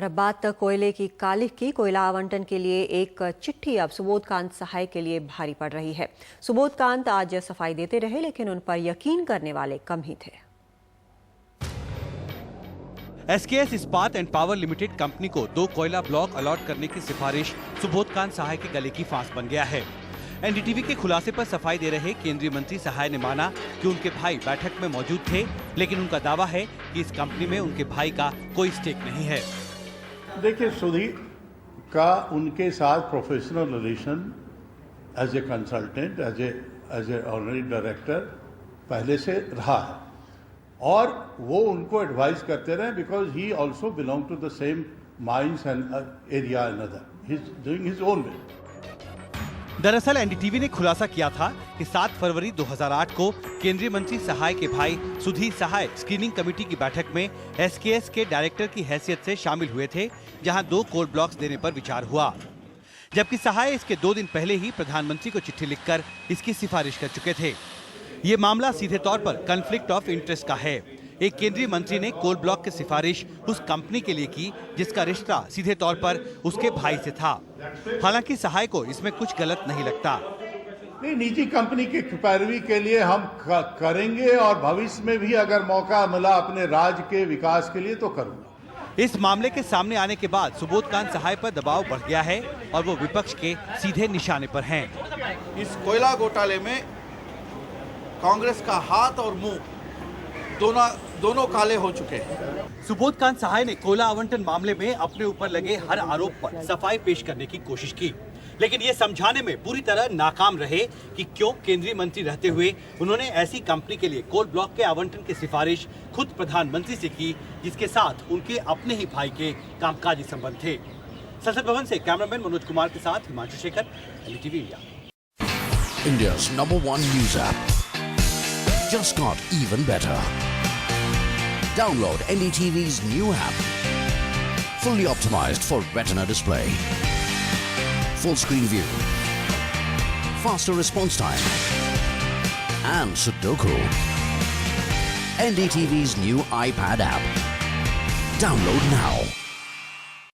और अब बात कोयले की कालिख की। कोयला आवंटन के लिए एक चिट्ठी अब सुबोधकांत सहाय के लिए भारी पड़ रही है। सुबोधकांत आज सफाई देते रहे, लेकिन उन पर यकीन करने वाले कम ही थे। एसकेएस इस्पात एंड पावर लिमिटेड कंपनी को 2 कोयला ब्लॉक अलॉट करने की सिफारिश सुबोधकांत सहाय के गले की फांस बन गया है। एनडीटीवी के खुलासे पर सफाई दे रहे केंद्रीय मंत्री सहाय ने माना कि उनके भाई बैठक में मौजूद थे, लेकिन उनका दावा है कि इस कंपनी में उनके भाई का कोई स्टेक नहीं है। देखिए, सुधी का उनके साथ professional relation as a consultant, as a honorary director पहले से रहा है और वो उनको एडवाइस करते रहे, because he also belong to the same mines and area and other, he is doing his own way. दरअसल एनडीटीवी ने खुलासा किया था कि 7 फरवरी 2008 को केंद्रीय मंत्री सहाय के भाई सुधीर सहाय स्क्रीनिंग कमेटी की बैठक में एसकेएस के डायरेक्टर की हैसियत से शामिल हुए थे, जहां 2 कोल ब्लॉक्स देने पर विचार हुआ, जबकि सहाय इसके 2 दिन पहले ही प्रधानमंत्री को चिट्ठी लिखकर इसकी सिफारिश कर चुके थे। ये मामला सीधे तौर पर कॉन्फ्लिक्ट ऑफ इंटरेस्ट का है। एक केंद्रीय मंत्री ने कोल ब्लॉक की सिफारिश उस कंपनी के लिए की जिसका रिश्ता सीधे तौर पर उसके भाई से था। हालांकि सहाय को इसमें कुछ गलत नहीं लगता। नहीं, निजी कंपनी की पैरवी के लिए हम करेंगे और भविष्य में भी अगर मौका मिला अपने राज्य के विकास के लिए तो करूंगा। इस मामले के सामने आने के बाद सुबोधकांत सहाय पर दबाव बढ़ गया है और वो विपक्ष के सीधे निशाने पर हैं। इस कोयला घोटाले में कांग्रेस का हाथ और मुंह दोनों काले हो चुके हैं। सुबोधकांत सहाय ने कोयला आवंटन मामले में अपने ऊपर लगे हर आरोप पर सफाई पेश करने की कोशिश की, लेकिन ये समझाने में पूरी तरह नाकाम रहे कि क्यों केंद्रीय मंत्री रहते हुए उन्होंने ऐसी कंपनी के लिए कोल ब्लॉक के आवंटन की सिफारिश खुद प्रधानमंत्री से की, जिसके साथ उनके अपने ही भाई के कामकाजी संबंध थे। संसद भवन से कैमरामैन मनोज कुमार के साथ Himanshu Shekhar, NDTV India. India's #1 news app just got even better. Download NDTV's new app. Fully optimized for retina display. Full screen view. Faster response time. And Sudoku. NDTV's new iPad app. Download now.